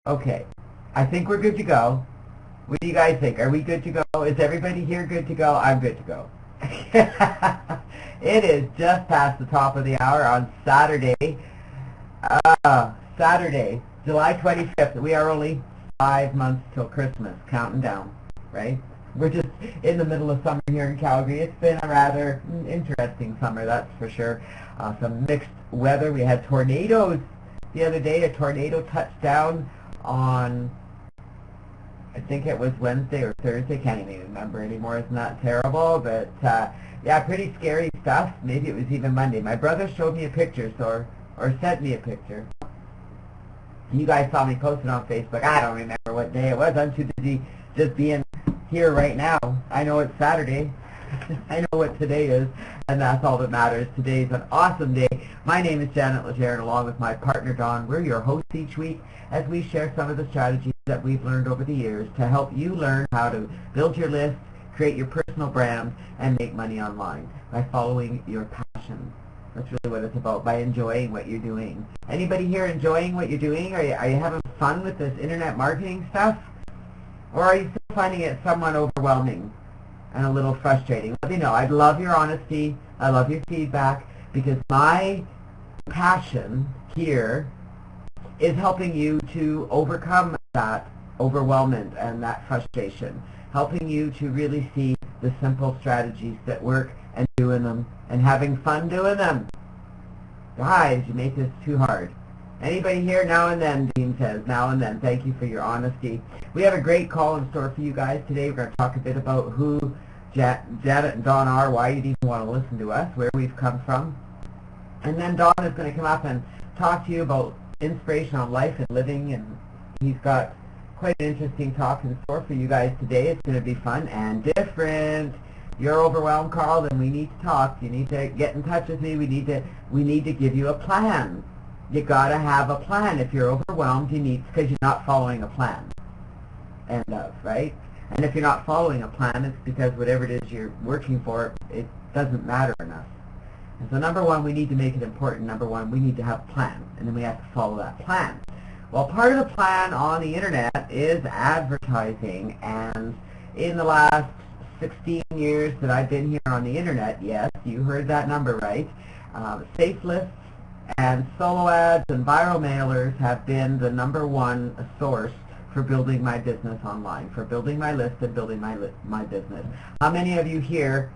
Okay, I think we're good to go. What do you guys think? Are we good to go? Is everybody here good to go? I'm good to go. It is just past the top of the hour on Saturday. Saturday, July 25th. We are only 5 months till Christmas, counting down, right? We're just in the middle of summer here in Calgary. It's been a rather interesting summer, that's for sure. Some mixed weather. We had tornadoes the other day. A tornado touched down on, I think it was Wednesday or Thursday, can't even remember anymore. Isn't that terrible? But yeah, pretty scary stuff. Maybe it was even Monday. My brother showed me a picture, or sent me a picture. You guys saw me posted on Facebook. I don't remember what day it was. I'm too busy just being here right now. I know it's Saturday. I know what today is, and that's all that matters. Today's an awesome day. My name is Janet Legere, and along with my partner Dawn, we're your hosts each week as we share some of the strategies that we've learned over the years to help you learn how to build your list, create your personal brand, and make money online by following your passion. That's really what it's about, by enjoying what you're doing. Anybody here enjoying what you're doing? Are you having fun with this internet marketing stuff? Or are you still finding it somewhat overwhelming and a little frustrating? Let me know. I'd love your honesty. I love your feedback, because my passion here is helping you to overcome that overwhelmment and that frustration, helping you to really see the simple strategies that work and doing them and having fun doing them. Guys, you make this too hard. Anybody here? Now and then, Dean says. Now and then. Thank you for your honesty. We have a great call in store for you guys today. We're going to talk a bit about who Janet and Dawn are, why you'd even want to listen to us, where we've come from. And then Dawn is going to come up and talk to you about inspiration on life and living, and he's got quite an interesting talk in store for you guys today. It's going to be fun and different. You're overwhelmed, Carl, then we need to talk. You need to get in touch with me. We need to give you a plan. You got to have a plan. If you're overwhelmed, you need, because you're not following a plan. End of, right? And if you're not following a plan, it's because whatever it is you're working for, it doesn't matter enough. And so number one, we need to make it important. Number one, we need to have a plan, and then we have to follow that plan. Well, part of the plan on the internet is advertising, and in the last 16 years that I've been here on the internet, yes, you heard that number right, safe lists and solo ads and viral mailers have been the number one source for building my business online, for building my list and building my business. How many of you here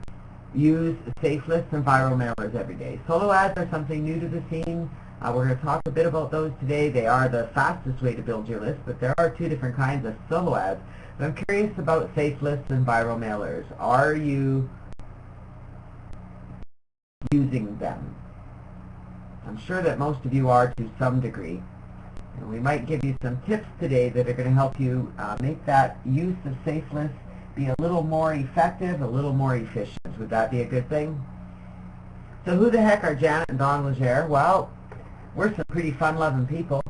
use safe lists and viral mailers every day? Solo ads are something new to the scene. We're going to talk a bit about those today. They are the fastest way to build your list, but there are two different kinds of solo ads. But I'm curious about safe lists and viral mailers. Are you using them? I'm sure that most of you are to some degree. And we might give you some tips today that are going to help you make that use of safe lists be a little more effective, a little more efficient. Would that be a good thing? So who the heck are Janet and Dawn Legere? Well, we're some pretty fun-loving people,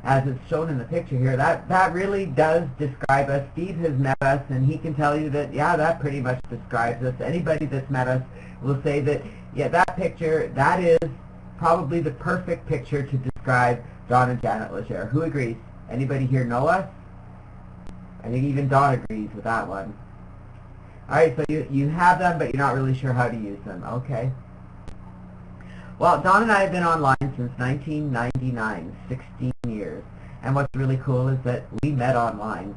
as it's shown in the picture here. That really does describe us. Steve has met us, and he can tell you that, yeah, that pretty much describes us. Anybody that's met us will say that, yeah, that picture, that is probably the perfect picture to describe Dawn and Janet Legere. Who agrees? Anybody here know us? I think even Dawn agrees with that one. All right, so you have them, but you're not really sure how to use them. Okay. Well, Dawn and I have been online since 1999, 16 years. And what's really cool is that we met online.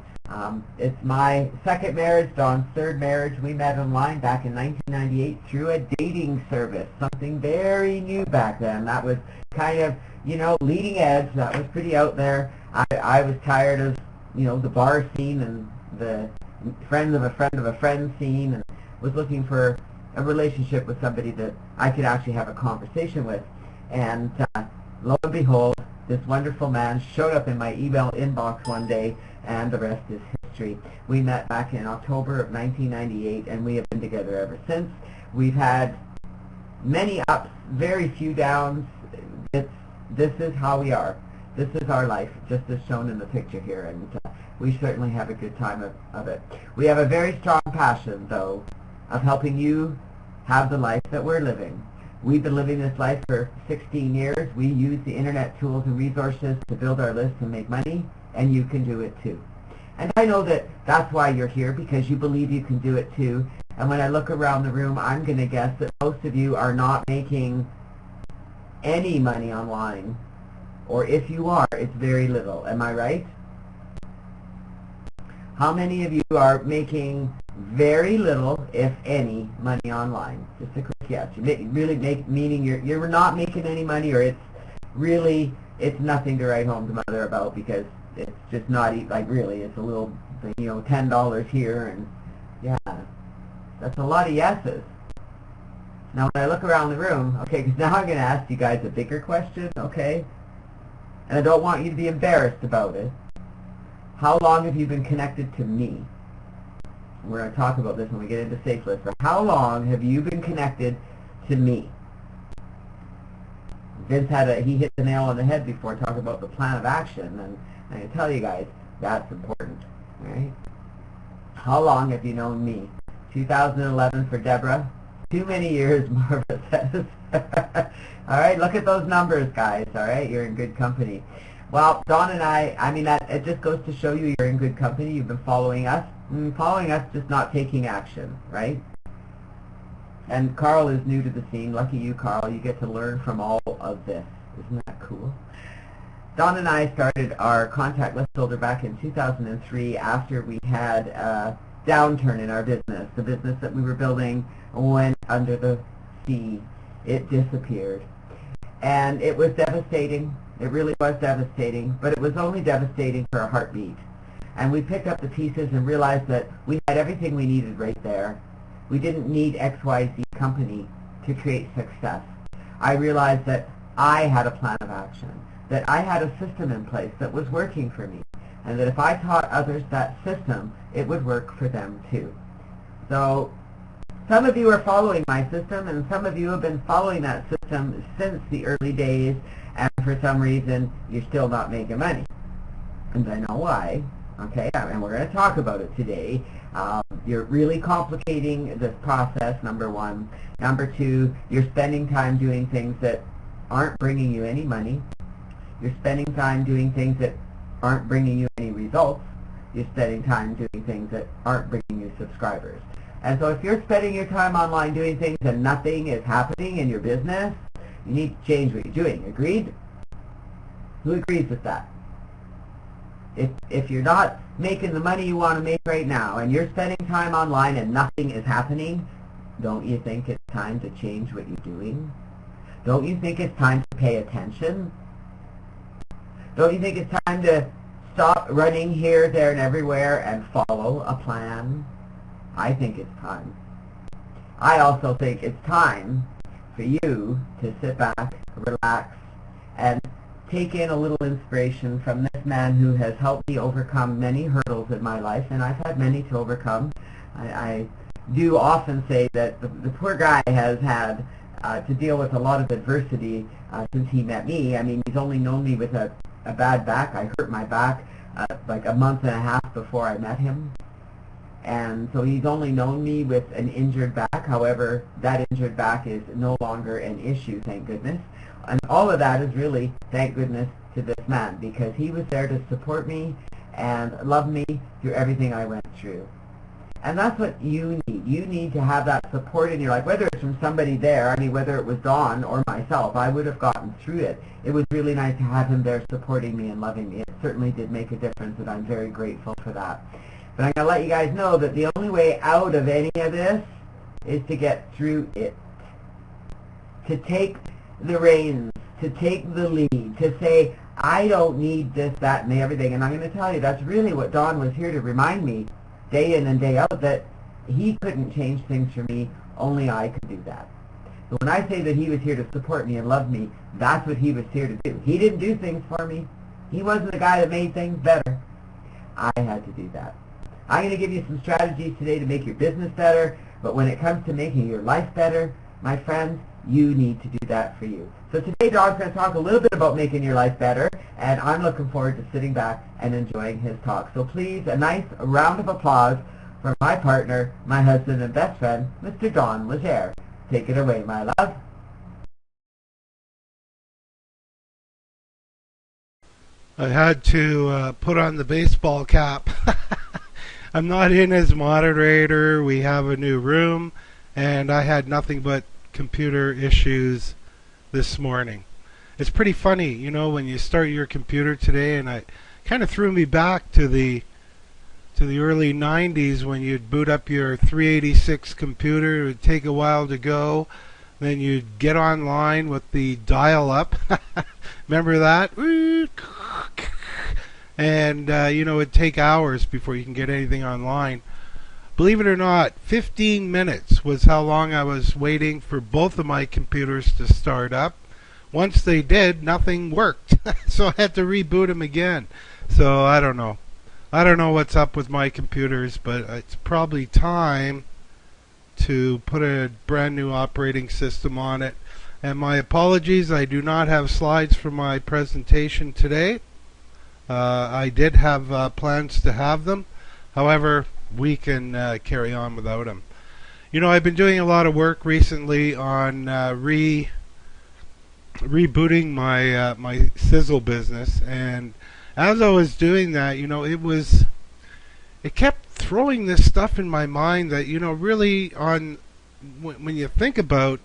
It's my second marriage, Dawn's third marriage. We met online back in 1998 through a dating service, something very new back then. That was kind of, you know, leading edge. That was pretty out there. I was tired of, you know, the bar scene and the friend of a friend of a friend scene, and was looking for a relationship with somebody that I could actually have a conversation with. And lo and behold, this wonderful man showed up in my email inbox one day, and the rest is history. We met back in October of 1998, and we have been together ever since. We've had many ups, very few downs. This is how we are. This is our life, just as shown in the picture here, and we certainly have a good time of it. We have a very strong passion, though, of helping you have the life that we're living. We've been living this life for 16 years. We use the internet tools and resources to build our list and make money, and you can do it too. And I know that that's why you're here, because you believe you can do it too. And when I look around the room, I'm going to guess that most of you are not making any money online. Or if you are, it's very little. Am I right? How many of you are making very little, if any, money online? Just a quick yes. You meaning you're not making any money, or it's nothing to write home to mother about, because it's just not really. It's a little, $10 here, and yeah, that's a lot of yeses. Now when I look around the room, okay, because now I'm going to ask you guys a bigger question, okay? And I don't want you to be embarrassed about it. How long have you been connected to me? We're going to talk about this when we get into Safe List. But how long have you been connected to me? Vince he hit the nail on the head before talking about the plan of action, and I can tell you guys that's important, right? How long have you known me? 2011 for Deborah. Too many years, Marva says. All right, look at those numbers, guys. All right, you're in good company. Well, Dawn and I mean, it just goes to show you you're in good company. You've been following us, just not taking action, right? And Carl is new to the scene. Lucky you, Carl. You get to learn from all of this. Isn't that cool? Dawn and I started our contact list builder back in 2003 after we had a downturn in our business. The business that we were building went under the sea. It disappeared. And it was devastating. It really was devastating, but it was only devastating for a heartbeat. And we picked up the pieces and realized that we had everything we needed right there. We didn't need XYZ company to create success. I realized that I had a plan of action, that I had a system in place that was working for me, and that if I taught others that system, it would work for them too. So some of you are following my system, and some of you have been following that system since the early days, and for some reason you're still not making money. And I know why. Okay, and we're going to talk about it today. You're really complicating this process, number one. Number two, you're spending time doing things that aren't bringing you any money. You're spending time doing things that aren't bringing you any results. You're spending time doing things that aren't bringing you subscribers. And so if you're spending your time online doing things and nothing is happening in your business, you need to change what you're doing. Agreed? Who agrees with that? If you're not making the money you want to make right now, and you're spending time online and nothing is happening, don't you think it's time to change what you're doing? Don't you think it's time to pay attention? Don't you think it's time to stop running here, there, and everywhere and follow a plan? I think it's time. I also think it's time for you to sit back, relax, and take in a little inspiration from this man who has helped me overcome many hurdles in my life, and I've had many to overcome. I do often say that the poor guy has had to deal with a lot of adversity since he met me. I mean, he's only known me with a bad back. I hurt my back like a month and a half before I met him. And so he's only known me with an injured back. However, that injured back is no longer an issue, thank goodness. And all of that is really, thank goodness, to this man, because he was there to support me and love me through everything I went through. And that's what you need. You need to have that support in your life, whether it's from somebody there. I mean, whether it was Dawn or myself, I would have gotten through it. It was really nice to have him there supporting me and loving me. It certainly did make a difference, and I'm very grateful for that. But I'm going to let you guys know that the only way out of any of this is to get through it. To take the reins, to take the lead, to say, I don't need this, that, and everything. And I'm going to tell you, that's really what Dawn was here to remind me, day in and day out, that he couldn't change things for me, only I could do that. So when I say that he was here to support me and love me, that's what he was here to do. He didn't do things for me. He wasn't the guy that made things better. I had to do that. I'm going to give you some strategies today to make your business better, but when it comes to making your life better, my friends, you need to do that for you. So today, Dawn's going to talk a little bit about making your life better, and I'm looking forward to sitting back and enjoying his talk. So please, a nice round of applause for my partner, my husband and best friend, Mr. Don Legere. Take it away, my love. I had to put on the baseball cap. I'm not in as moderator. We have a new room, and I had nothing but computer issues this morning. It's pretty funny, when you start your computer today, and I kind of threw me back to the early 90s when you'd boot up your 386 computer. It would take a while to go. Then you'd get online with the dial-up. Remember that? And, it'd take hours before you can get anything online. Believe it or not, 15 minutes was how long I was waiting for both of my computers to start up. Once they did, nothing worked. So I had to reboot them again. So I don't know. I don't know what's up with my computers, but it's probably time to put a brand new operating system on it. And my apologies, I do not have slides for my presentation today. I did have plans to have them. However, we can carry on without them. I've been doing a lot of work recently on rebooting my my sizzle business, and as I was doing that, it kept throwing this stuff in my mind that, really when you think about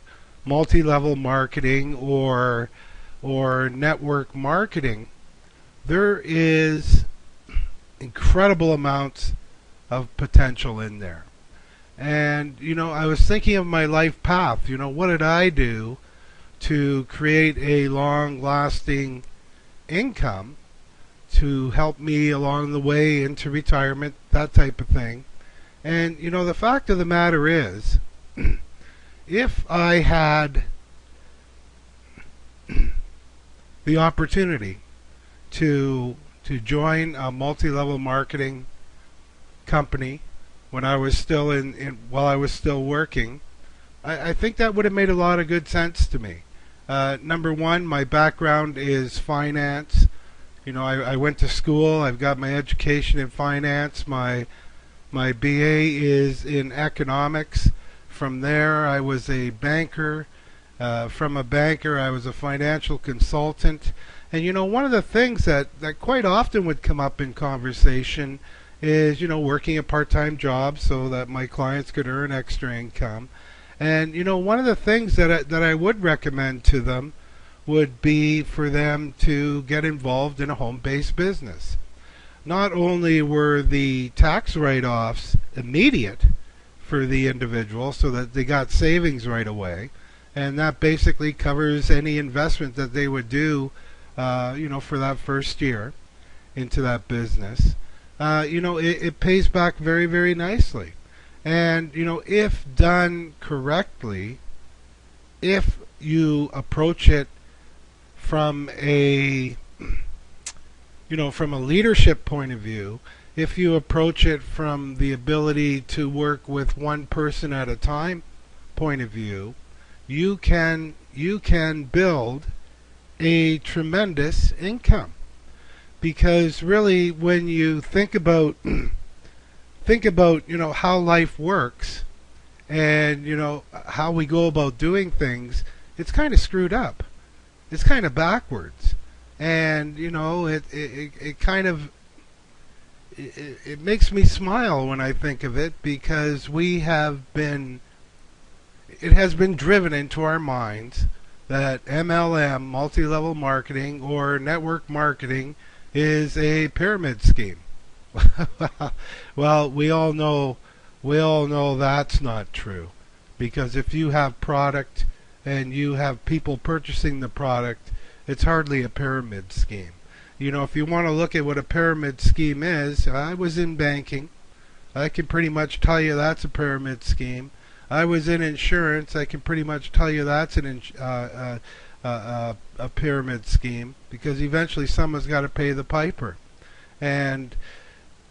multi-level marketing or network marketing, there is incredible amounts of potential in there. And, I was thinking of my life path. What did I do to create a long-lasting income to help me along the way into retirement, that type of thing. And, the fact of the matter is, if I had the opportunity to join a multi-level marketing company when I was still while I was still working, I think that would have made a lot of good sense to me. Number one, my background is finance. I went to school. I've got my education in finance. My BA is in economics. From there, I was a banker. From a banker, I was a financial consultant. And one of the things that quite often would come up in conversation is, working a part-time job so that my clients could earn extra income. And, one of the things that I would recommend to them would be for them to get involved in a home-based business. Not only were the tax write-offs immediate for the individual so that they got savings right away, and that basically covers any investment that they would do for that first year into that business. It pays back very, very nicely. And, if done correctly, if you approach it from a leadership point of view, if you approach it from the ability to work with one person at a time point of view, you can build a tremendous income. Because really, when you think about how life works and how we go about doing things, it's kind of screwed up. It's kind of backwards, and it kind of it makes me smile when I think of it, because it has been driven into our minds that MLM, multi-level marketing, or network marketing is a pyramid scheme. Well, we all know that's not true, because if you have product and you have people purchasing the product, it's hardly a pyramid scheme. If you want to look at what a pyramid scheme is, I was in banking. I can pretty much tell you that's a pyramid scheme. I was in insurance. I can pretty much tell you that's a pyramid scheme, because eventually someone's got to pay the piper. And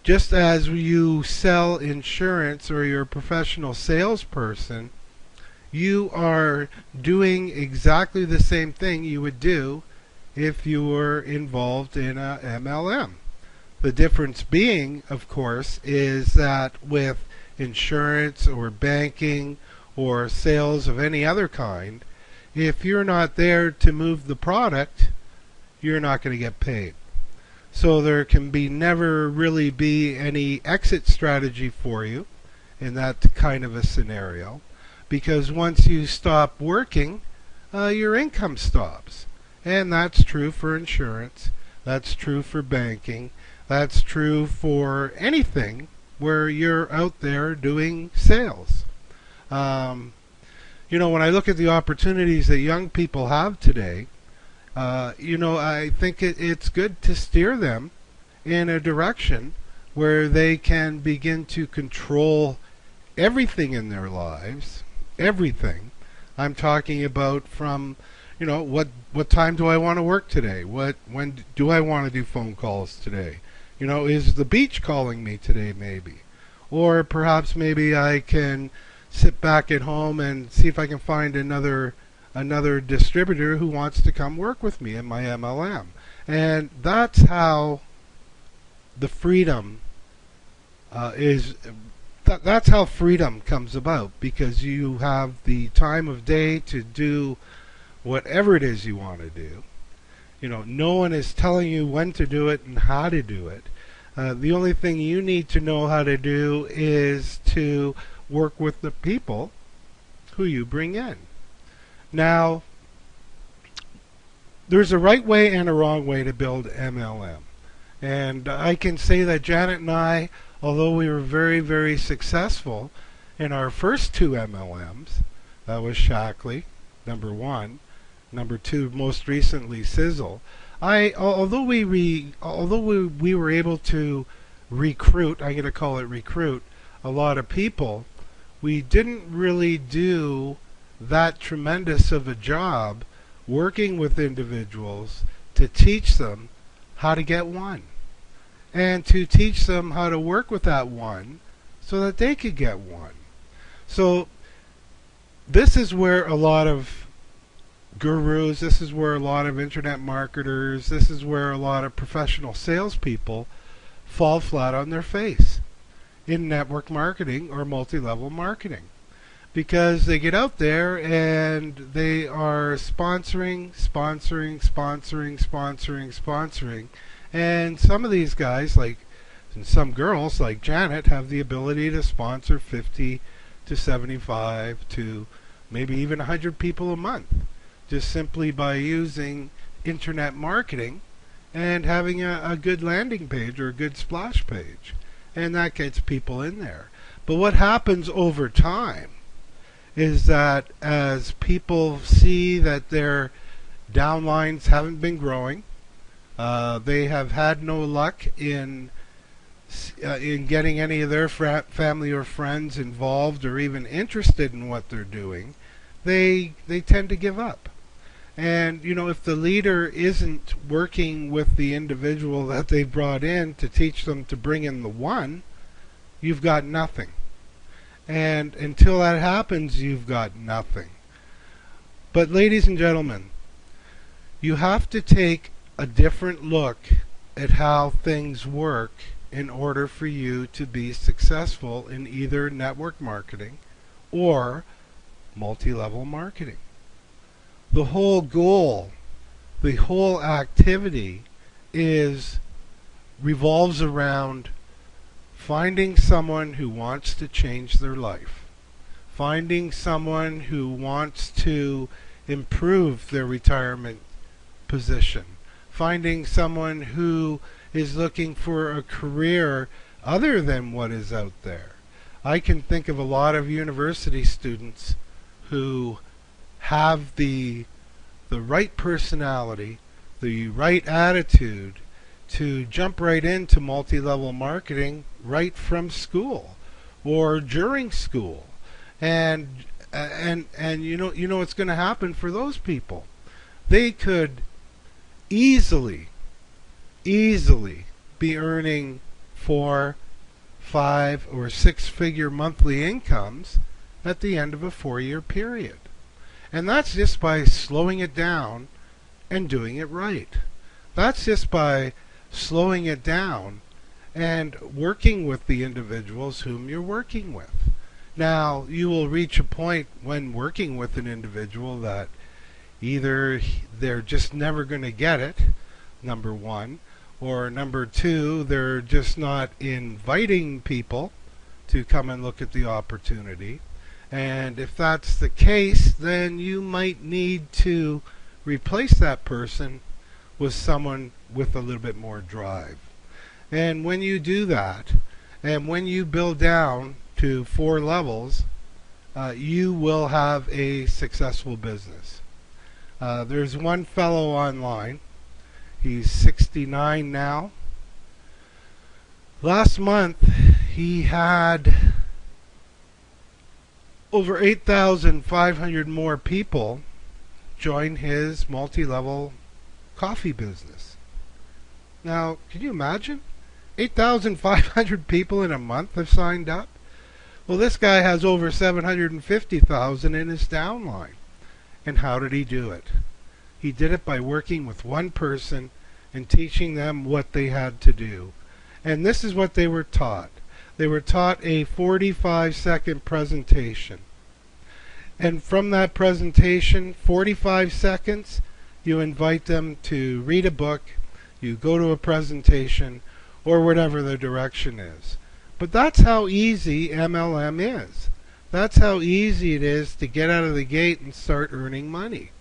just as you sell insurance or you're a professional salesperson, you are doing exactly the same thing you would do if you were involved in a MLM. The difference being, of course, is that with insurance or banking or sales of any other kind, if you're not there to move the product, you're not going to get paid. So there can be never really be any exit strategy for you in that kind of a scenario, because once you stop working, your income stops. And that's true for insurance, that's true for banking, that's true for anything where you're out there doing sales. Um, when I look at the opportunities that young people have today, I think it's good to steer them in a direction where they can begin to control everything in their lives. Everything. I'm talking about from, what time do I want to work today? When do I want to do phone calls today? Is the beach calling me today maybe? Or perhaps maybe I can sit back at home and see if I can find another distributor who wants to come work with me in my MLM. And that's how the freedom that's how freedom comes about, because you have the time of day to do whatever it is you want to do. No one is telling you when to do it and how to do it. The only thing you need to know how to do is to work with the people who you bring in. Now, there's a right way and a wrong way to build MLM. And I can say that Janet and I, although we were very, very successful in our first two MLMs, that was Shackley, number one, number two, most recently Sizzle. Although we were able to recruit, I'm going to call it recruit, a lot of people, we didn't really do that tremendous of a job working with individuals to teach them how to get one, and to teach them how to work with that one so that they could get one. So this is where a lot of gurus, this is where a lot of internet marketers, this is where a lot of professional salespeople fall flat on their face in network marketing or multi-level marketing, because they get out there and they are sponsoring, and some of these guys, and some girls like Janet, have the ability to sponsor 50 to 75 to maybe even 100 people a month, just simply by using internet marketing and having a good landing page or a good splash page. And that gets people in there. But what happens over time is that as people see that their downlines haven't been growing, they have had no luck in getting any of their family or friends involved or even interested in what they're doing, they tend to give up. And if the leader isn't working with the individual that they brought in to teach them to bring in the one, you've got nothing. And until that happens, you've got nothing. But ladies and gentlemen, you have to take a different look at how things work in order for you to be successful in either network marketing or multi-level marketing. The whole goal, the whole activity revolves around finding someone who wants to change their life, finding someone who wants to improve their retirement position, finding someone who is looking for a career other than what is out there. I can think of a lot of university students who have the right personality, the right attitude to jump right into multi-level marketing right from school or during school. And you know what's going to happen for those people. They could easily be earning 4, 5, or 6-figure monthly incomes at the end of a 4-year period. And that's just by slowing it down and doing it right. That's just by slowing it down and working with the individuals whom you're working with. Now, you will reach a point when working with an individual that either they're just never going to get it, number one, Or number two, they're just not inviting people to come and look at the opportunity. And if that's the case, then you might need to replace that person with someone with a little bit more drive. And when you do that, and when you build down to 4 levels, you will have a successful business. There's one fellow online. He's 69 now. Last month, he had over 8,500 more people join his multi-level coffee business. Now, can you imagine? 8,500 people in a month have signed up. Well, this guy has over 750,000 in his downline. And how did he do it? He did it by working with one person and teaching them what they had to do. And this is what they were taught. They were taught a 45-second presentation. And from that presentation, 45 seconds, you invite them to read a book, you go to a presentation, or whatever the direction is. But that's how easy MLM is. That's how easy it is to get out of the gate and start earning money.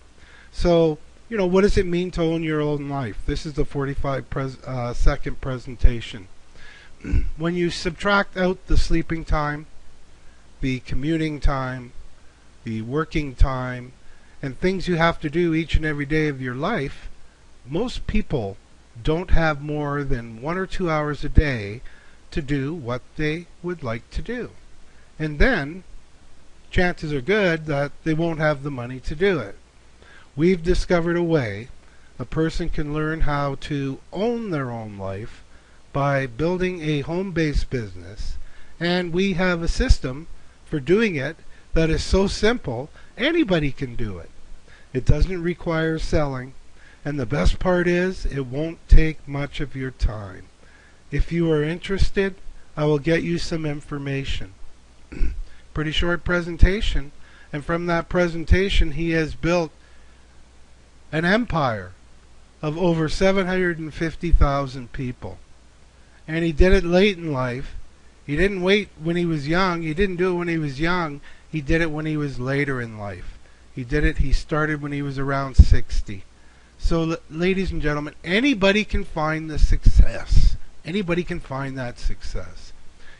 So, what does it mean to own your own life? This is the 45-second presentation. When you subtract out the sleeping time, the commuting time, the working time, and things you have to do each and every day of your life, most people don't have more than 1 or 2 hours a day to do what they would like to do. And then, chances are good that they won't have the money to do it. We've discovered a way a person can learn how to own their own life by building a home-based business, and we have a system for doing it that is so simple, anybody can do it. It doesn't require selling, and the best part is it won't take much of your time. If you are interested, I will get you some information. Pretty short presentation, and from that presentation he has built an empire of over 750,000 people. And he did it late in life. He didn't wait when he was young. He didn't do it when he was young. He did it when he was later in life. He started when he was around 60. So, ladies and gentlemen, anybody can find the success. Anybody can find that success.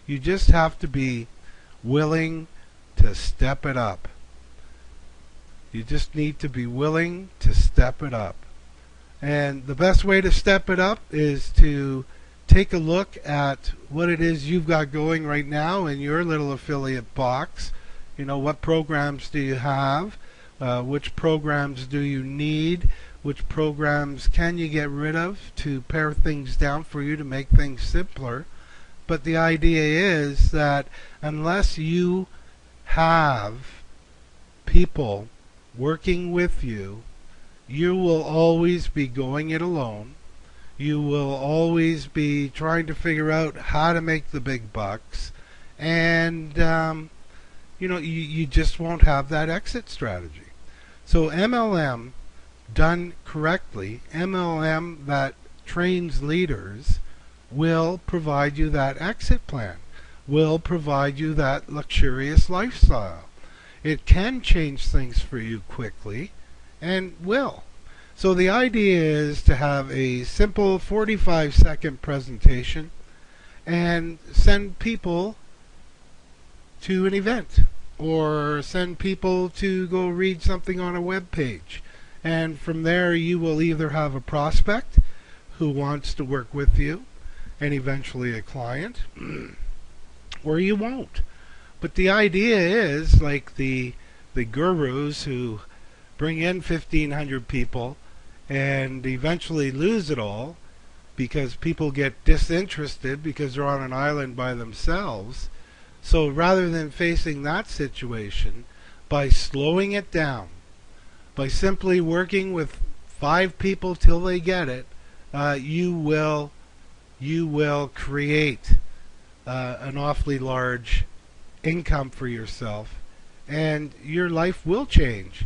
You just have to be willing to step it up. You just need to be willing to step it up. And the best way to step it up is to take a look at what it is you've got going right now in your little affiliate box. What programs do you have? Which programs do you need? Which programs can you get rid of to pare things down for you to make things simpler? But the idea is that unless you have people working with you, you will always be going it alone. You will always be trying to figure out how to make the big bucks, and you just won't have that exit strategy. So MLM done correctly, MLM that trains leaders, will provide you that exit plan, will provide you that luxurious lifestyle. It can change things for you quickly, and will. So the idea is to have a simple 45-second presentation and send people to an event, or send people to go read something on a web page. And from there you will either have a prospect who wants to work with you and eventually a client, or you won't. But the idea is, like the gurus who bring in 1,500 people and eventually lose it all because people get disinterested because they're on an island by themselves. So rather than facing that situation, by slowing it down, by simply working with 5 people till they get it, you will create an awfully large income for yourself, and your life will change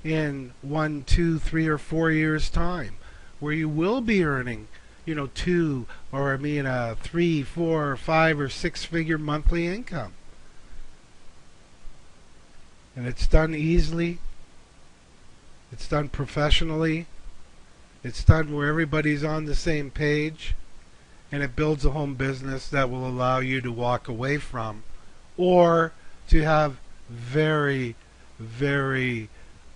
in 1, 2, 3, or 4 years time, where you will be earning two, or a 3, 4, 5, or 6-figure monthly income. And it's done easily. It's done professionally. It's done where everybody's on the same page. And it builds a home business that will allow you to walk away from, or to have very, very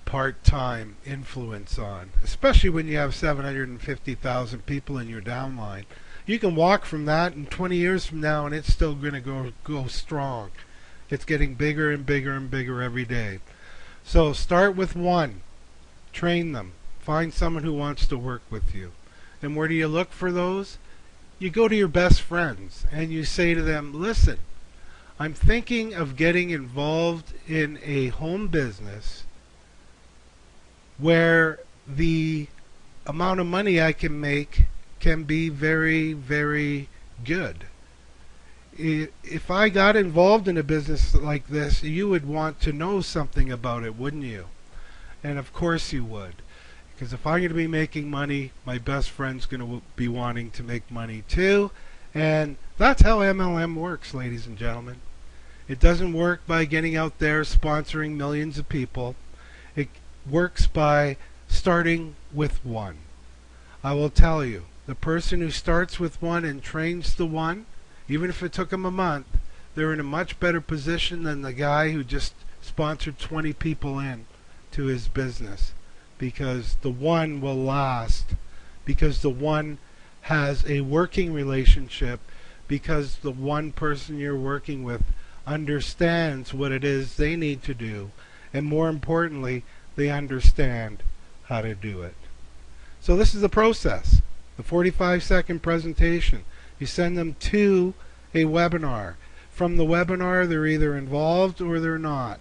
part-time influence on, especially when you have 750,000 people in your downline. You can walk from that, and 20 years from now, and it's still going to go strong. It's getting bigger and bigger and bigger every day. So start with one. Train them. Find someone who wants to work with you. And where do you look for those? You go to your best friends and you say to them, listen, I'm thinking of getting involved in a home business where the amount of money I can make can be very, very good. If I got involved in a business like this, you would want to know something about it, wouldn't you? And of course you would. Because if I'm going to be making money, my best friend's going to be wanting to make money too. And that's how MLM works, ladies and gentlemen. It doesn't work by getting out there sponsoring millions of people. It works by starting with one. I will tell you, the person who starts with one and trains the one, even if it took them a month, they're in a much better position than the guy who just sponsored 20 people in to his business. Because the one will last, because the one has a working relationship, because the one person you're working with understands what it is they need to do, and more importantly, they understand how to do it. So this is the process, the 45-second presentation. You send them to a webinar. From the webinar, they're either involved or they're not.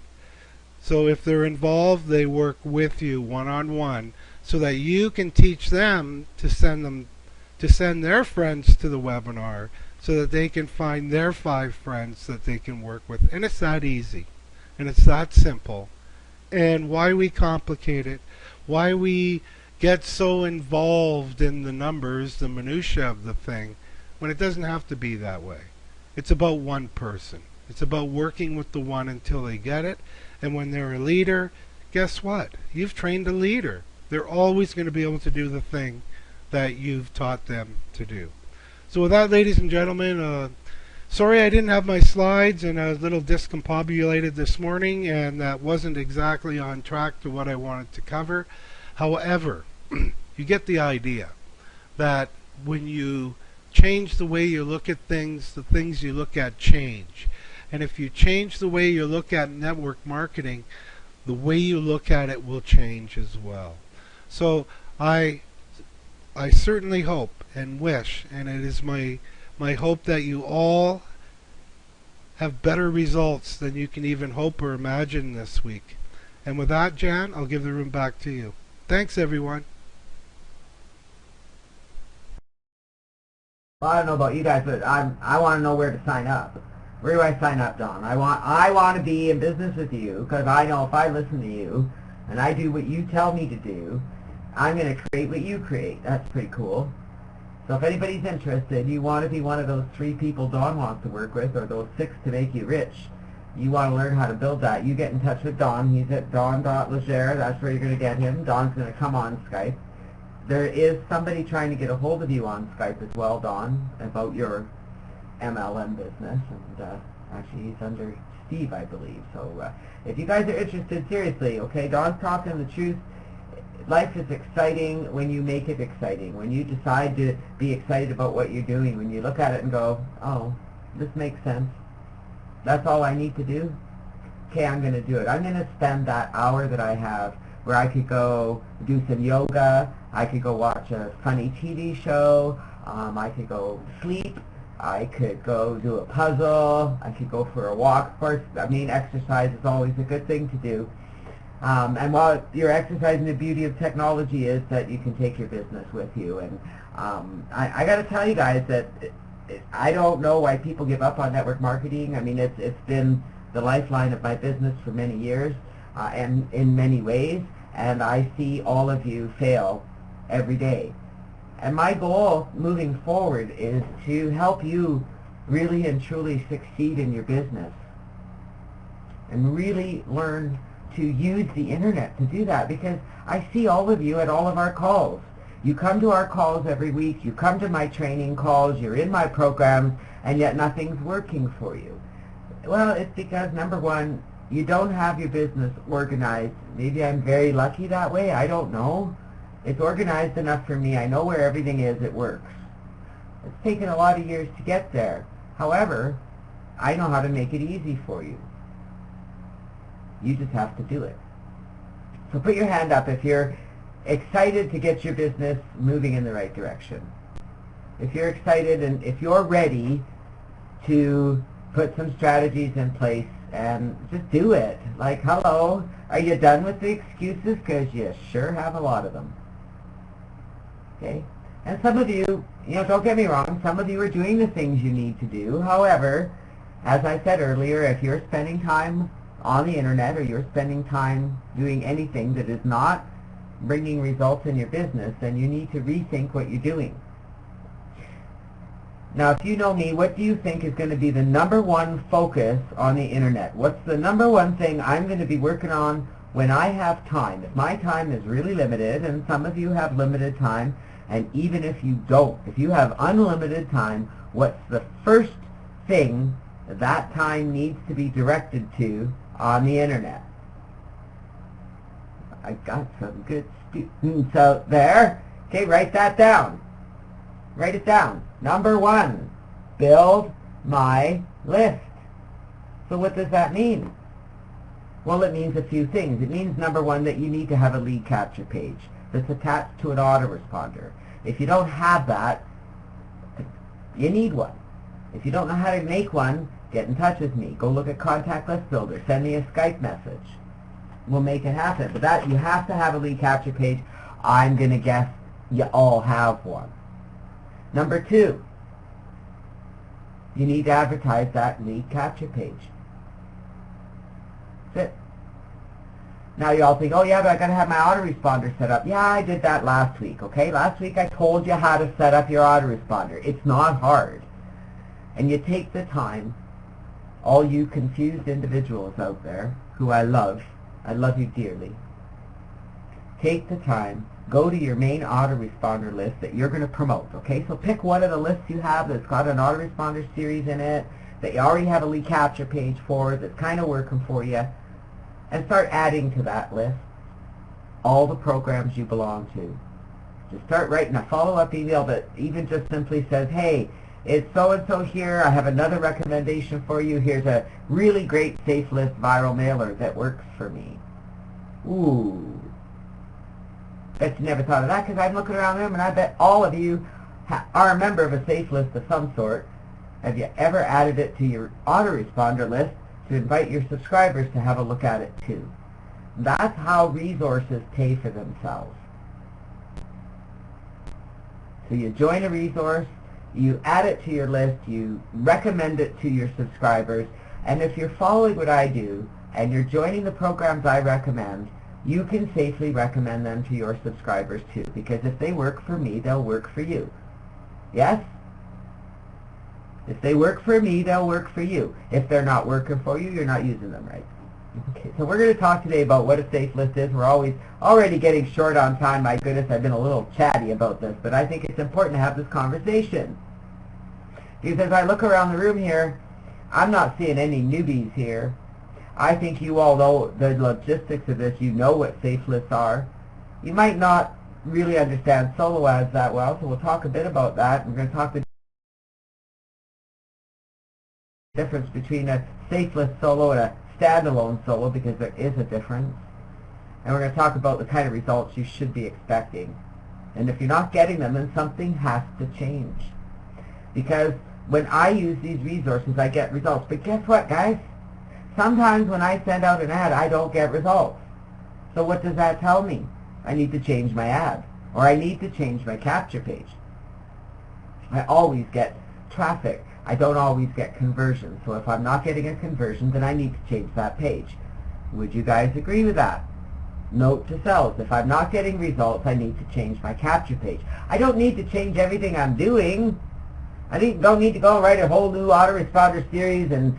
So if they're involved, they work with you one-on-one so that you can teach them to send their friends to the webinar so that they can find their 5 friends that they can work with. And it's that easy. And it's that simple. And why we complicate it, why we get so involved in the numbers, the minutiae of the thing, when it doesn't have to be that way. It's about one person. It's about working with the one until they get it. And when they're a leader, guess what? You've trained a leader. They're always going to be able to do the thing that you've taught them to do. So with that, ladies and gentlemen, sorry I didn't have my slides, and I was a little discombobulated this morning, and that wasn't exactly on track to what I wanted to cover. However, you get the idea that when you change the way you look at things, the things you look at change. And if you change the way you look at network marketing, the way you look at it will change as well. So I certainly hope and wish, and it is my hope, that you all have better results than you can even hope or imagine this week. And with that, Jan, I'll give the room back to you. Thanks, everyone. Well, I don't know about you guys, but I want to know where to sign up. Where do I sign up, Don? I want to be in business with you, because I know if I listen to you and I do what you tell me to do, I'm going to create what you create. That's pretty cool. So if anybody's interested, you want to be one of those 3 people Don wants to work with, or those 6 to make you rich, you want to learn how to build that, you get in touch with Don. He's at don.legere. That's where you're going to get him. Don's going to come on Skype. There is somebody trying to get a hold of you on Skype as well, Don, about your MLM business, and actually he's under Steve, I believe. So if you guys are interested, seriously, okay, Don's talking the truth. Life is exciting when you make it exciting, when you decide to be excited about what you're doing, when you look at it and go, oh, this makes sense. That's all I need to do? Okay, I'm going to do it. I'm going to spend that hour that I have where I could go do some yoga, I could go watch a funny TV show, I could go sleep, I could go do a puzzle, I could go for a walk. Of course, I mean, exercise is always a good thing to do. And while you're exercising, the beauty of technology is that you can take your business with you. And I got to tell you guys that I don't know why people give up on network marketing. I mean, it's been the lifeline of my business for many years, and in many ways. And I see all of you fail every day. And my goal moving forward is to help you really and truly succeed in your business and really learn to use the internet to do that, because I see all of you at all of our calls. You come to our calls every week, you come to my training calls, you're in my programs, and yet nothing's working for you. Well, it's because, number one, you don't have your business organized. Maybe I'm very lucky that way, I don't know. It's organized enough for me. I know where everything is. It works. It's taken a lot of years to get there. However, I know how to make it easy for you. You just have to do it. So put your hand up if you're excited to get your business moving in the right direction. If you're excited and if you're ready to put some strategies in place and just do it. Like, hello, are you done with the excuses? Because you sure have a lot of them. Okay? And some of you, don't get me wrong, some of you are doing the things you need to do. However, as I said earlier, if you're spending time on the internet or you're spending time doing anything that is not bringing results in your business, then you need to rethink what you're doing. Now, if you know me, what do you think is going to be the number one focus on the internet? What's the number one thing I'm going to be working on when I have time? If my time is really limited, and some of you have limited time, and even if you don't, if you have unlimited time, what's the first thing that time needs to be directed to on the internet? I got some good students out there. Okay, write that down. Write it down. Number one, build my list. So what does that mean? Well, it means a few things. It means, number one, that you need to have a lead capture page that's attached to an autoresponder. If you don't have that, you need one. If you don't know how to make one, get in touch with me. Go look at Contact List Builder. Send me a Skype message. We'll make it happen. But that, you have to have a lead capture page. I'm going to guess you all have one. Number two, you need to advertise that lead capture page. That's it. Now you all think, oh yeah, but I got to have my autoresponder set up. Yeah, I did that last week, okay? Last week I told you how to set up your autoresponder. It's not hard. And you take the time, all you confused individuals out there, who I love you dearly, take the time, go to your main autoresponder list that you're going to promote, okay? So pick one of the lists you have that's got an autoresponder series in it, that you already have a lead capture page for, that's kind of working for you, and start adding to that list all the programs you belong to. Just start writing a follow-up email that even just simply says, hey, it's so-and-so here, I have another recommendation for you, here's a really great safe list viral mailer that works for me. Ooh. Bet you never thought of that, because I'm looking around the room and I bet all of you are a member of a safe list of some sort. Have you ever added it to your autoresponder list to invite your subscribers to have a look at it too? That's how resources pay for themselves. So you join a resource, you add it to your list, you recommend it to your subscribers, and if you're following what I do and you're joining the programs I recommend, you can safely recommend them to your subscribers too, because if they work for me, they'll work for you. Yes? If they work for me, they'll work for you. If they're not working for you, you're not using them right. Okay, so we're going to talk today about what a safe list is. We're already getting short on time. My goodness, I've been a little chatty about this, but I think it's important to have this conversation. Because as I look around the room here, I'm not seeing any newbies here. I think you all know the logistics of this. You know what safe lists are. You might not really understand solo ads that well, so we'll talk a bit about that. We're going to talk the difference between a safe list solo and a standalone solo, because there is a difference. And we're going to talk about the kind of results you should be expecting. And if you're not getting them, then something has to change. Because when I use these resources, I get results. But guess what, guys? Sometimes when I send out an ad, I don't get results. So what does that tell me? I need to change my ad, or I need to change my capture page. I always get traffic. I don't always get conversion. So if I'm not getting a conversion, then I need to change that page. Would you guys agree with that? Note to selves, if I'm not getting results, I need to change my capture page. I don't need to change everything I'm doing. Don't need to go and write a whole new autoresponder series and,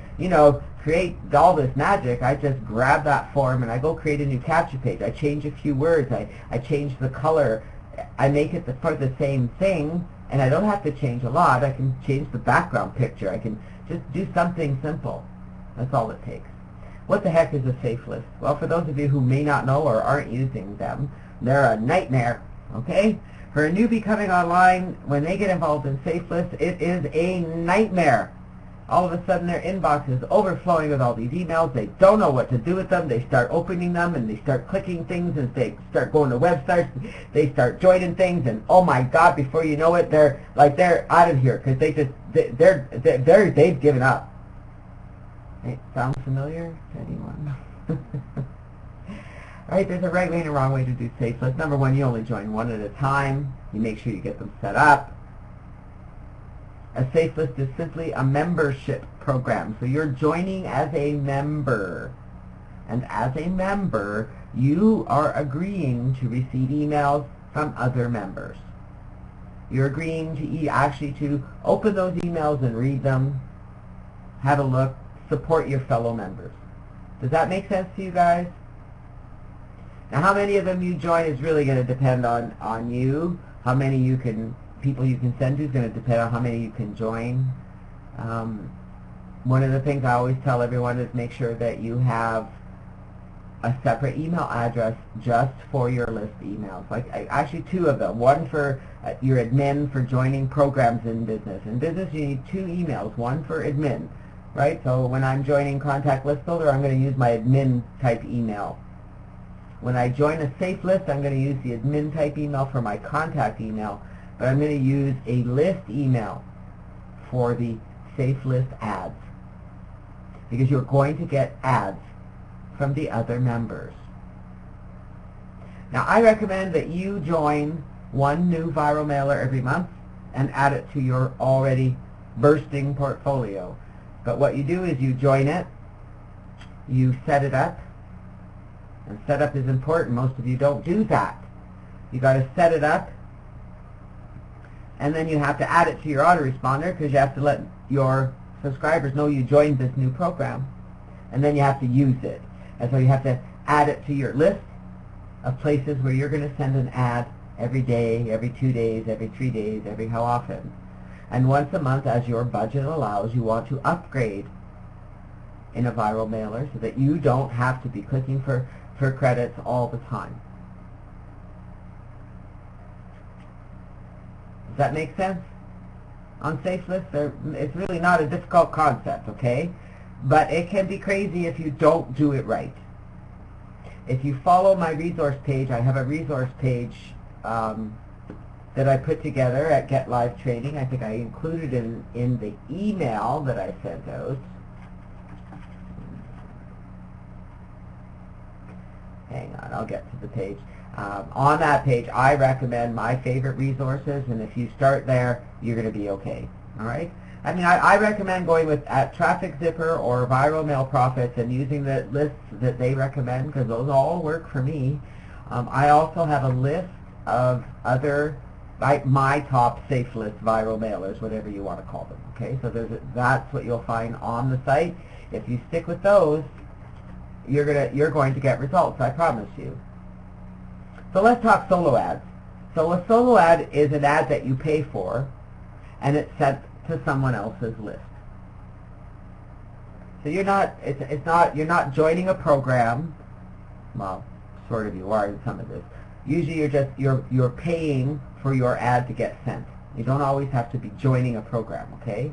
create all this magic. I just grab that form and I go create a new capture page. I change a few words. I change the color. I make it for the same thing, and I don't have to change a lot. I can change the background picture. I can just do something simple. That's all it takes. What the heck is a safe list? Well, for those of you who may not know or aren't using them, they're a nightmare, okay? For a newbie coming online, when they get involved in safe lists, it is a nightmare. All of a sudden their inbox is overflowing with all these emails. They don't know what to do with them. They start opening them and they start clicking things and they start going to websites. They start joining things and oh my God, before you know it, they're out of here because they've given up. Hey, sound familiar to anyone? Alright, there's a right way and a wrong way to do safe lists. Number one, you only join one at a time. You make sure you get them set up. A safe list is simply a membership program. So you're joining as a member. And as a member, you are agreeing to receive emails from other members. You're agreeing to actually to open those emails and read them, have a look, support your fellow members. Does that make sense to you guys? Now, how many of them you join is really going to depend on you. How many people you can send to is going to depend on how many you can join. One of the things I always tell everyone is make sure that you have a separate email address just for your list emails. Actually two of them. One for your admin for joining programs in business. In business you need two emails. One for admin, right? So when I'm joining Contact List Builder, I'm going to use my admin type email. When I join a safe list, I'm going to use the admin type email for my contact email, but I'm going to use a list email for the safe list ads, because you're going to get ads from the other members. Now, I recommend that you join one new viral mailer every month and add it to your already bursting portfolio. But what you do is you join it, you set it up, and setup is important. Most of you don't do that. You got to set it up, and then you have to add it to your autoresponder because you have to let your subscribers know you joined this new program, and then you have to use it. And so you have to add it to your list of places where you're going to send an ad every day, every 2 days, every 3 days, every how often. And once a month, as your budget allows, you want to upgrade in a viral mailer so that you don't have to be clicking for credits all the time. Does that make sense? On safe lists, it's really not a difficult concept, okay? But it can be crazy if you don't do it right. If you follow my resource page, I have a resource page that I put together at Get Live Training. I think I included in the email that I sent out. Hang on, I'll get to the page. On that page, I recommend my favorite resources, and if you start there, you're going to be okay. All right? I mean, I recommend going with Traffic Zipper or Viral Mail Profits and using the lists that they recommend because those all work for me. I also have a list of other, my top safe list viral mailers, whatever you want to call them. Okay, so that's what you'll find on the site. If you stick with those, you're going to get results, I promise you. So let's talk solo ads. So a solo ad is an ad that you pay for, and it's sent to someone else's list. So you're not joining a program. Well, sort of you are in some of this. Usually you're paying for your ad to get sent. You don't always have to be joining a program, okay?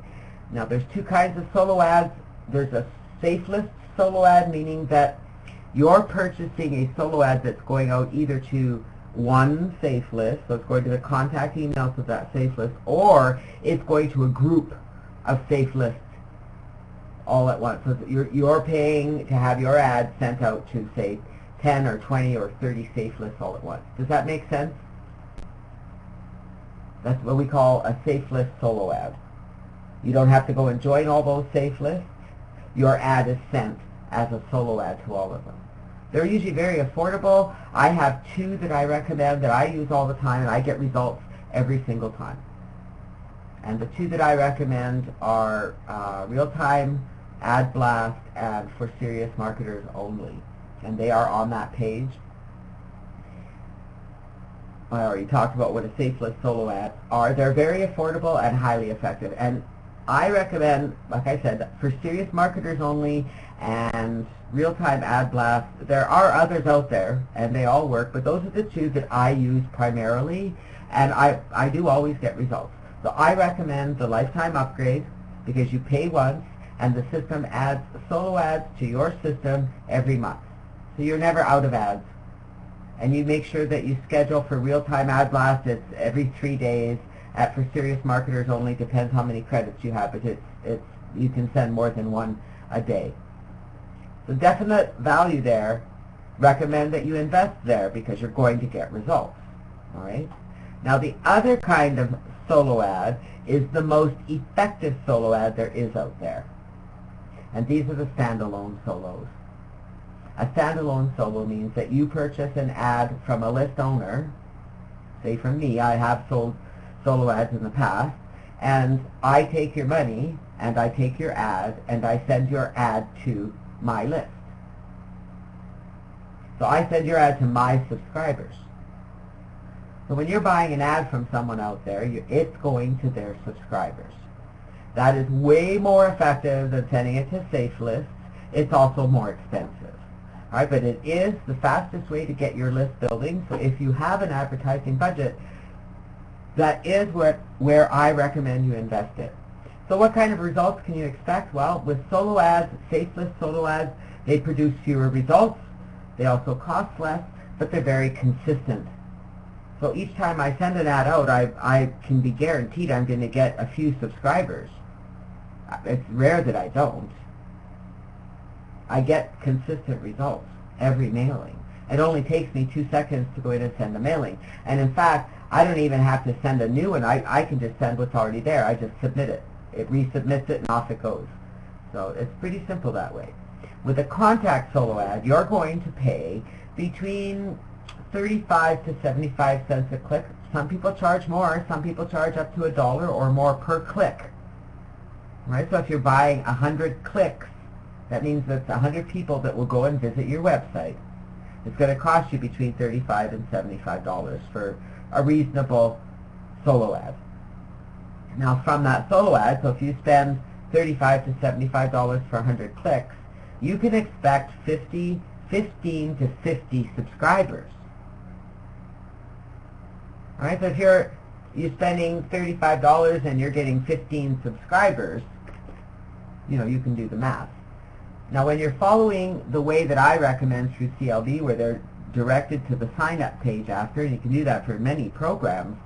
Now there's two kinds of solo ads. There's a safe list solo ad, meaning that you're purchasing a solo ad that's going out either to one safe list, so it's going to the contact emails of that safe list, or it's going to a group of safe lists all at once. So you're paying to have your ad sent out to, say, 10 or 20 or 30 safe lists all at once. Does that make sense? That's what we call a safe list solo ad. You don't have to go and join all those safe lists. Your ad is sent as a solo ad to all of them. They're usually very affordable. I have 2 that I recommend that I use all the time, and I get results every single time. And the 2 that I recommend are Real-Time Ad Blast and For Serious Marketers Only. And they are on that page. I already talked about what a safe list solo ads are. They're very affordable and highly effective. And I recommend, like I said, For Serious Marketers Only and Real-Time Ad Blast. There are others out there, and they all work, but those are the 2 that I use primarily, and I do always get results. So I recommend the lifetime upgrade because you pay once, and the system adds solo ads to your system every month. So you're never out of ads. And you make sure that you schedule for Real-Time Ad Blast. It's every 3 days. For Serious Marketers Only, depends how many credits you have, but you can send more than 1 a day. So definite value there. Recommend that you invest there because you're going to get results. All right. Now the other kind of solo ad is the most effective solo ad there is out there. And these are the standalone solos. A standalone solo means that you purchase an ad from a list owner, say from me. I have sold solo ads in the past, and I take your money and I take your ad and I send your ad to my list. So I send your ad to my subscribers. So when you're buying an ad from someone out there, it's going to their subscribers. That is way more effective than sending it to safe lists. It's also more expensive. All right, but it is the fastest way to get your list building. So if you have an advertising budget, that is where I recommend you invest it. So what kind of results can you expect? Well, with solo ads, safe list solo ads, they produce fewer results. They also cost less, but they're very consistent. So each time I send an ad out, I can be guaranteed I'm going to get a few subscribers. It's rare that I don't. I get consistent results every mailing. It only takes me 2 seconds to go in and send a mailing. And in fact, I don't even have to send a new one. I can just send what's already there. I just submit it. It resubmits it and off it goes. So it's pretty simple that way. With a contact solo ad, you're going to pay between 35 to 75 cents a click. Some people charge more. Some people charge up to $1 or more per click. Right? So if you're buying 100 clicks, that means that's 100 people that will go and visit your website. It's going to cost you between $35 and $75 for a reasonable solo ad. Now from that solo ad, so if you spend $35 to $75 for 100 clicks, you can expect 15 to 50 subscribers. All right, so if you're spending $35 and you're getting 15 subscribers, you know, you can do the math. Now when you're following the way that I recommend through CLB, where they're directed to the sign-up page after, and you can do that for many programs,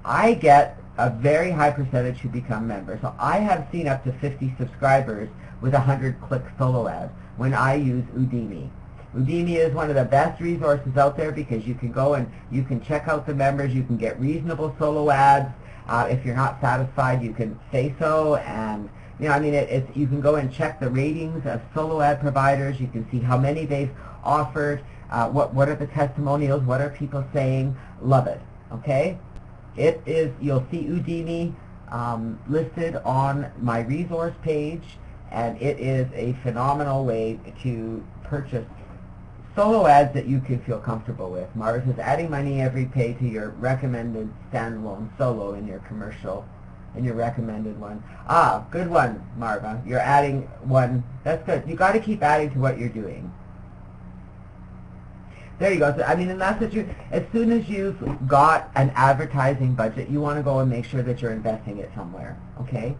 I get a very high percentage who become members. So I have seen up to 50 subscribers with 100 click solo ads when I use Udemy. Udemy is one of the best resources out there because you can go and you can check out the members, you can get reasonable solo ads. If you're not satisfied, you can say so, and you know, I mean, you can go and check the ratings of solo ad providers. You can see how many they've offered, what are the testimonials, what are people saying. Love it, okay? It is, you'll see Udemy listed on my resource page, and it is a phenomenal way to purchase solo ads that you can feel comfortable with. Marv is adding money every pay to your recommended standalone solo in your commercial, in your recommended one. Ah, good one, Marva. You're adding one. That's good. You got to keep adding to what you're doing. There you go. So, I mean, and that's what you, as soon as you've got an advertising budget, you want to go and make sure that you're investing it somewhere, okay?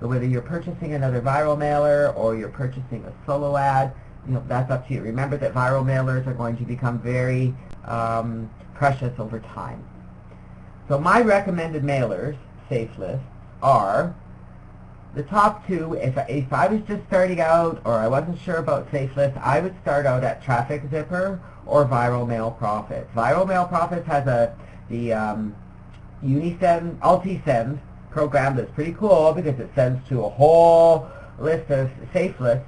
So whether you're purchasing another viral mailer or you're purchasing a solo ad, you know, that's up to you. Remember that viral mailers are going to become very precious over time. So my recommended mailers, safe lists, are the top two. If I was just starting out or I wasn't sure about safe lists, I would start out at Traffic Zipper or Viral Mail Profits. Viral Mail Profits has the Unisend, Altisend program that's pretty cool because it sends to a whole list of safe lists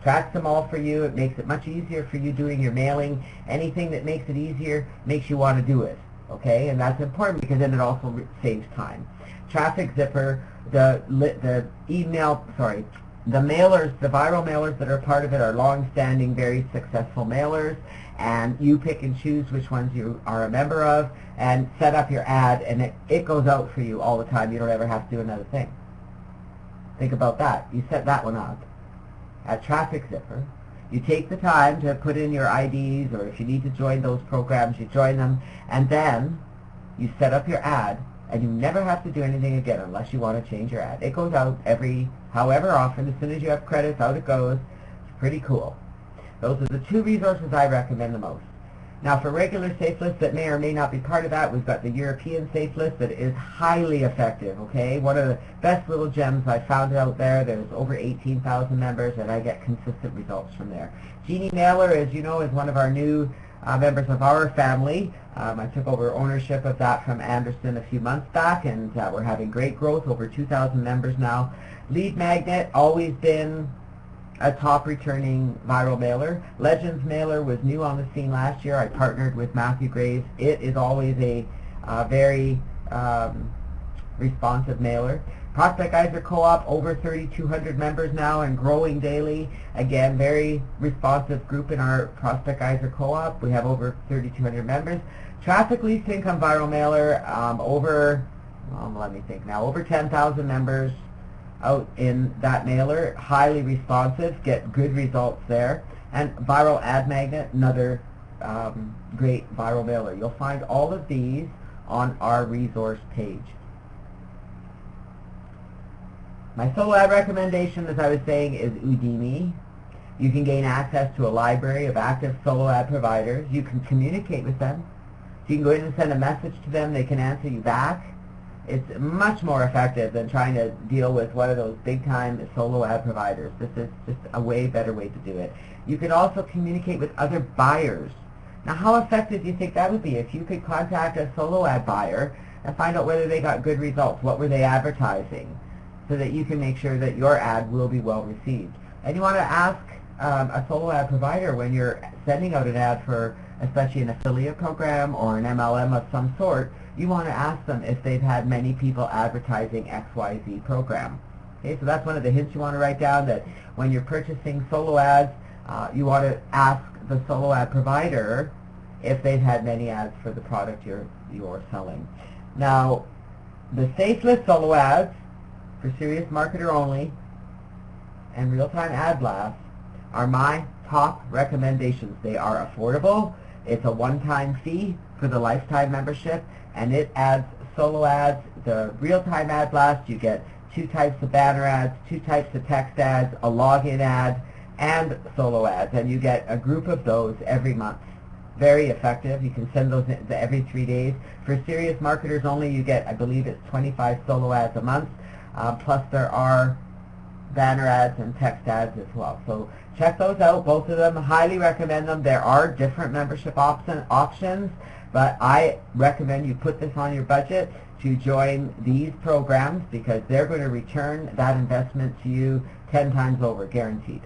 tracks them all for you. It makes it much easier for you doing your mailing. Anything that makes it easier makes you want to do it. Okay, and that's important because then it also saves time. Traffic Zipper, the mailers, the viral mailers that are part of it are long-standing, very successful mailers, and you pick and choose which ones you are a member of and set up your ad, and it goes out for you all the time. You don't ever have to do another thing. Think about that. You set that one up at Traffic Zipper. You take the time to put in your IDs, or if you need to join those programs, you join them, and then you set up your ad, and you never have to do anything again unless you want to change your ad. It goes out every however often. As soon as you have credits, out it goes. It's pretty cool. Those are the two resources I recommend the most. Now, for regular safe lists that may or may not be part of that, we've got the European safe list that is highly effective, okay? One of the best little gems I found out there. There's over 18,000 members, and I get consistent results from there. Genie Mailer, as you know, is one of our new members of our family. I took over ownership of that from Anderson a few months back, and we're having great growth, over 2,000 members now. Lead Magnet, always been a top returning viral mailer. Legends Mailer was new on the scene last year. I partnered with Matthew Graves. It is always a very responsive mailer. Prospect Geyser Co-op, over 3,200 members now and growing daily. Again, very responsive group in our Prospect Geyser Co-op. We have over 3,200 members. Traffic Least Income Viral Mailer, over 10,000 members out in that mailer. Highly responsive, get good results there. And Viral Ad Magnet, another great viral mailer. You'll find all of these on our resource page. My solo ad recommendation, as I was saying, is Udemy. You can gain access to a library of active solo ad providers. You can communicate with them. So you can go in and send a message to them. They can answer you back. It's much more effective than trying to deal with one of those big-time solo ad providers. This is just a way better way to do it. You can also communicate with other buyers. Now, how effective do you think that would be if you could contact a solo ad buyer and find out whether they got good results? What were they advertising? So that you can make sure that your ad will be well received. And you want to ask a solo ad provider when you're sending out an ad for especially an affiliate program or an MLM of some sort, you want to ask them if they've had many people advertising XYZ program. Okay, so that's one of the hints you want to write down, that when you're purchasing solo ads, you want to ask the solo ad provider if they've had many ads for the product you're selling. Now, the safe list solo ads for serious marketer only and real-time ad blasts are my top recommendations. They are affordable. It's a one-time fee for the lifetime membership, and it adds solo ads. The real-time ad blast, you get 2 types of banner ads, 2 types of text ads, a login ad, and solo ads, and you get a group of those every month. Very effective. You can send those every 3 days. For serious marketers only, you get, I believe it's 25 solo ads a month. Plus there are banner ads and text ads as well. So check those out, both of them. Highly recommend them. There are different membership options, but I recommend you put this on your budget to join these programs because they're going to return that investment to you 10 times over, guaranteed.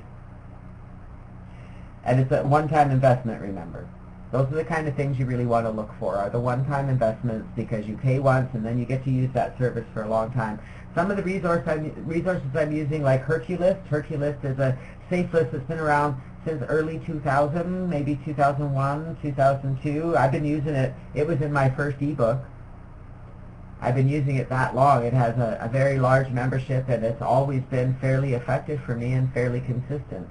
And it's a one-time investment, remember. Those are the kind of things you really want to look for, are the one-time investments, because you pay once and then you get to use that service for a long time. Some of the resources I'm using, like Herculist. Herculist is a safe list that's been around since early 2000, maybe 2001, 2002. I've been using it. It was in my first ebook. I've been using it that long. It has a very large membership, and it's always been fairly effective for me and fairly consistent.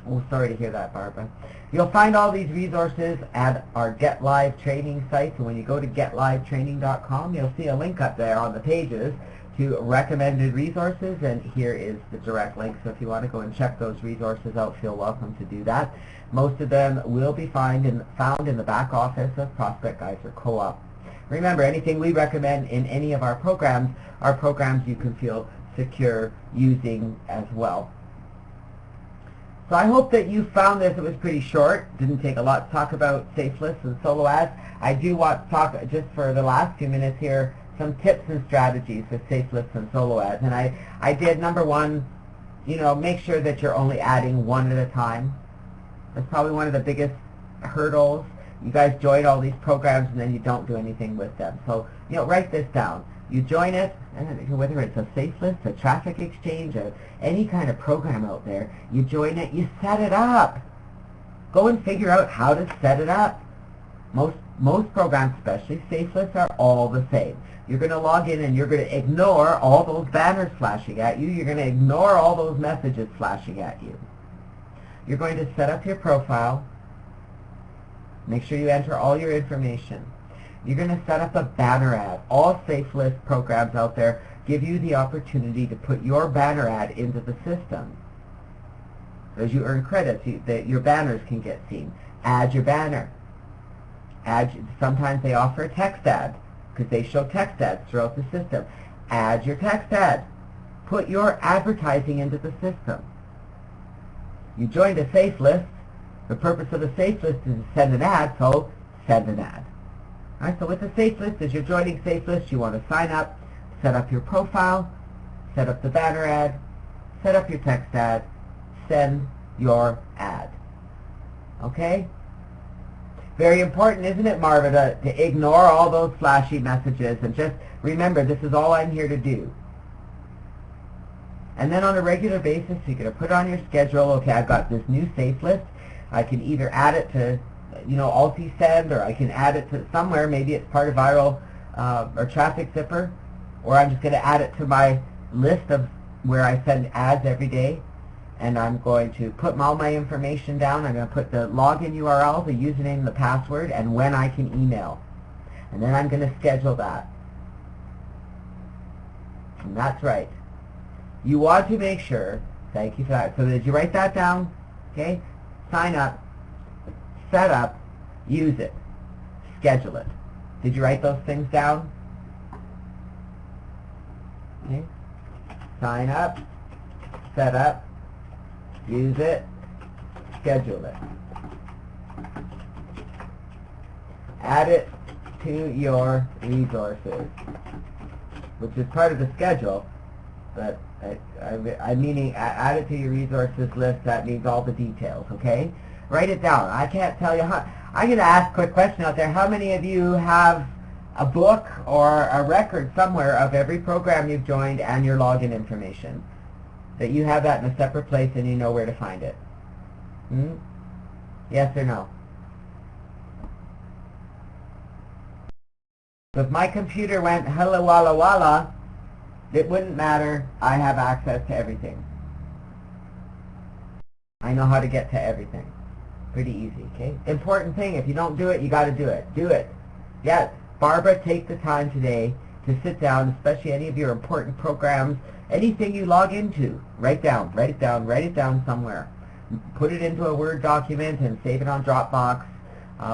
Oh, sorry to hear that, Barbara. You'll find all these resources at our Get Live training site. So when you go to getlivetraining.com, you'll see a link up there on the pages to recommended resources, and here is the direct link. So if you want to go and check those resources out, feel welcome to do that. Most of them will be found in the back office of Prospect Geyser Co-op. Remember, anything we recommend in any of our programs are programs you can feel secure using as well. So I hope that you found this. It was pretty short. Didn't take a lot to talk about safe lists and solo ads. I do want to talk, just for the last few minutes here, some tips and strategies with safe lists and solo ads. And I did, number one, you know, make sure that you're only adding one at a time. That's probably one of the biggest hurdles. You guys join all these programs and then you don't do anything with them. So, you know, write this down. You join it, and whether it's a safe list, a traffic exchange, any kind of program out there, you join it, you set it up. Go and figure out how to set it up. Most programs, especially safe lists, are all the same. You're going to log in and you're going to ignore all those banners flashing at you. You're going to ignore all those messages flashing at you. You're going to set up your profile. Make sure you enter all your information. You're going to set up a banner ad. All safe list programs out there give you the opportunity to put your banner ad into the system. As you earn credits, your banners can get seen. Add your banner. Sometimes they offer a text ad because they show text ads throughout the system. Add your text ad. Put your advertising into the system. You joined a safe list. The purpose of a safe list is to send an ad, so send an ad. All right, so with the safe list, as you're joining safe list, you want to sign up, set up your profile, set up the banner ad, set up your text ad, send your ad. Okay? Very important, isn't it, Marva, to ignore all those flashy messages and just remember, this is all I'm here to do. And then on a regular basis, you're going to put on your schedule, okay, I've got this new safe list. I can either add it to, you know, Alti-Send, or I can add it to somewhere. Maybe it's part of Viral or Traffic Zipper, or I'm just going to add it to my list of where I send ads every day. And I'm going to put all my information down. I'm going to put the login URL, the username, the password, and when I can email. And then I'm going to schedule that. And that's right. You want to make sure, thank you for that. So did you write that down? Okay? Sign up, set up, use it, schedule it. Did you write those things down? Okay. Sign up, set up, use it, schedule it. Add it to your resources, which is part of the schedule, but I'm meaning add it to your resources list. That means all the details, okay? Write it down. I can't tell you how. I'm going to ask a quick question out there. How many of you have a book or a record somewhere of every program you've joined and your login information? That you have that in a separate place and you know where to find it? Yes or no? If my computer went hello walla walla, it wouldn't matter. I have access to everything. I know how to get to everything. Pretty easy, okay? Important thing, if you don't do it, you got to do it. Do it. Yeah, Barbara, take the time today to sit down, especially any of your important programs, anything you log into. Write it down somewhere. Put it into a Word document and save it on Dropbox,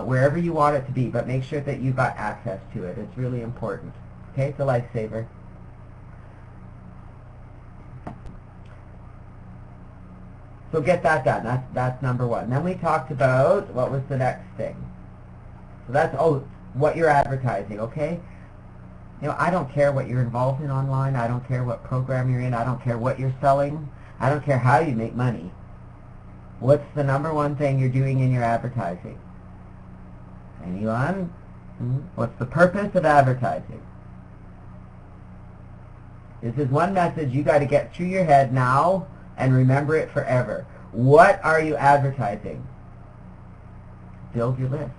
wherever you want it to be, but make sure that you've got access to it. It's really important. Okay, it's a lifesaver. So get that done. That's number one. Then we talked about, what was the next thing? So that's, what you're advertising, okay? You know, I don't care what you're involved in online. I don't care what program you're in. I don't care what you're selling. I don't care how you make money. What's the number one thing you're doing in your advertising? Anyone? What's the purpose of advertising? This is one message you got to get through your head now and remember it forever. What are you advertising? Build your list.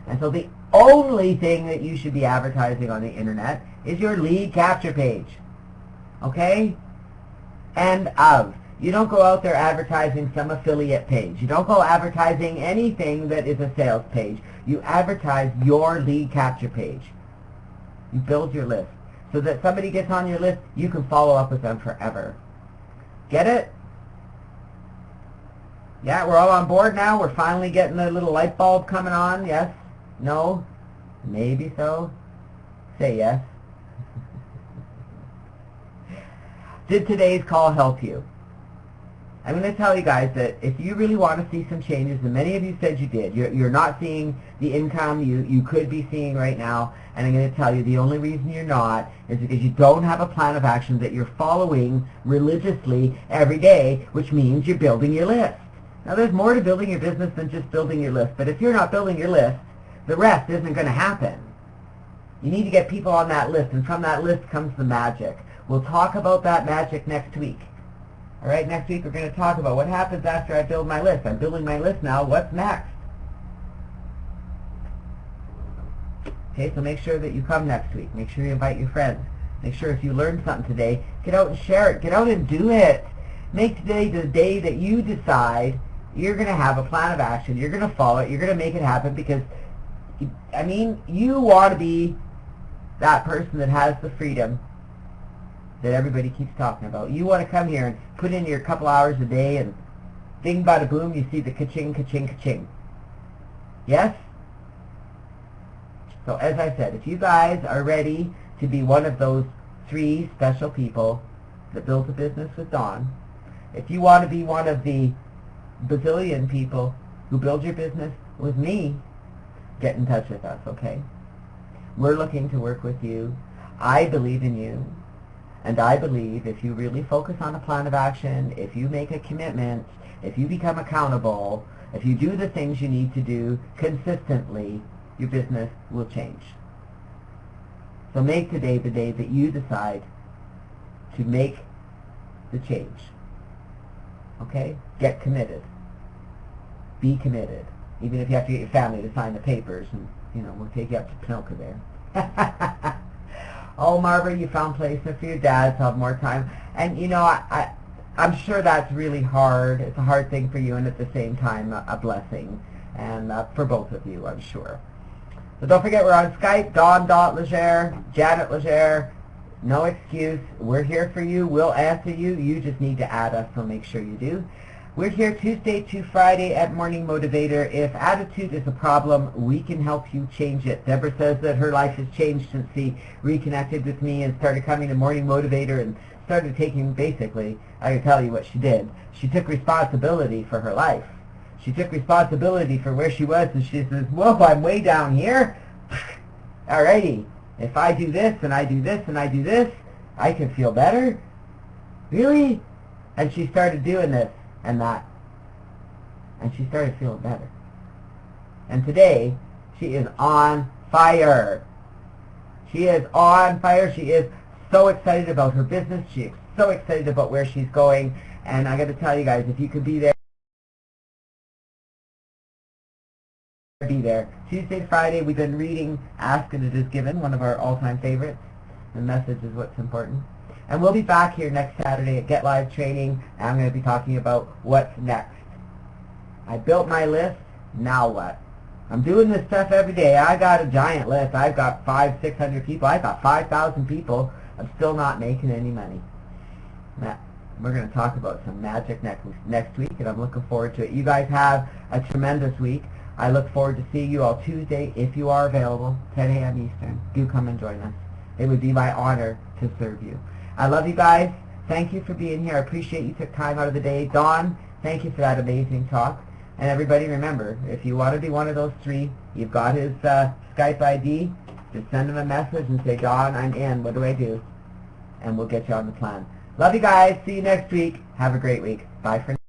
And so the only thing that you should be advertising on the internet is your lead capture page. Okay? End of. You don't go out there advertising some affiliate page. You don't go advertising anything that is a sales page. You advertise your lead capture page. You build your list so that somebody gets on your list, you can follow up with them forever. Get it? Yeah, we're all on board now. We're finally getting the little light bulb coming on. Yes? No? Maybe so? Say yes. Did today's call help you? I'm going to tell you guys that if you really want to see some changes, and many of you said you did, you're not seeing the income you could be seeing right now, and I'm going to tell you the only reason you're not is because you don't have a plan of action that you're following religiously every day, which means you're building your list. Now, there's more to building your business than just building your list, but if you're not building your list, the rest isn't going to happen. You need to get people on that list, and from that list comes the magic. We'll talk about that magic next week. All right, next week we're going to talk about what happens after I build my list. I'm building my list now. What's next? Okay, so make sure that you come next week. Make sure you invite your friends. Make sure if you learned something today, get out and share it. Get out and do it. Make today the day that you decide you're going to have a plan of action. You're going to follow it. You're going to make it happen because, I mean, you want to be that person that has the freedom that everybody keeps talking about. You want to come here and put in your couple hours a day and bing bada boom, you see the ka-ching, ka-ching, ka-ching. Yes? So as I said, if you guys are ready to be one of those 3 special people that built a business with Dawn, if you want to be one of the bazillion people who build your business with me, get in touch with us, okay? We're looking to work with you. I believe in you. And I believe if you really focus on a plan of action, if you make a commitment, if you become accountable, if you do the things you need to do consistently, your business will change. So make today the day that you decide to make the change. Okay? Get committed. Be committed. Even if you have to get your family to sign the papers, and we'll take you up to Pinocchio there. Oh, Margaret, you found placement for your dad to have more time. And, I'm sure that's really hard. It's a hard thing for you, and at the same time, a blessing. And for both of you, I'm sure. So don't forget, we're on Skype, Dawn.Legere, Janet Legere. No excuse. We're here for you. We'll answer you. You just need to add us, so make sure you do. We're here Tuesday to Friday at Morning Motivator. If attitude is a problem, we can help you change it. Deborah says that her life has changed since she reconnected with me and started coming to Morning Motivator and started taking, basically, I can tell you what she did. She took responsibility for her life. She took responsibility for where she was, and she says, whoa, I'm way down here. Alrighty, if I do this, and I do this, and I do this, I can feel better. Really? And she started doing this and that, and she started feeling better. And today, she is on fire. She is on fire. She is so excited about her business. She is so excited about where she's going. And I got to tell you guys, if you could be there, be there. Tuesday to Friday, we've been reading Ask and It Is Given, one of our all-time favorites. The message is what's important. And we'll be back here next Saturday at Get Live Training, and I'm going to be talking about what's next. I built my list, now what? I'm doing this stuff every day. I got a giant list. I've got 500-600 people. I've got 5,000 people. I'm still not making any money. We're going to talk about some magic next week, and I'm looking forward to it. You guys have a tremendous week. I look forward to seeing you all Tuesday, if you are available, 10 a.m. Eastern. Do come and join us. It would be my honor to serve you. I love you guys. Thank you for being here. I appreciate you took time out of the day. Dawn, thank you for that amazing talk. And everybody, remember, if you want to be one of those 3, you've got his Skype ID. Just send him a message and say, Dawn, I'm in. What do I do? And we'll get you on the plan. Love you guys. See you next week. Have a great week. Bye for now.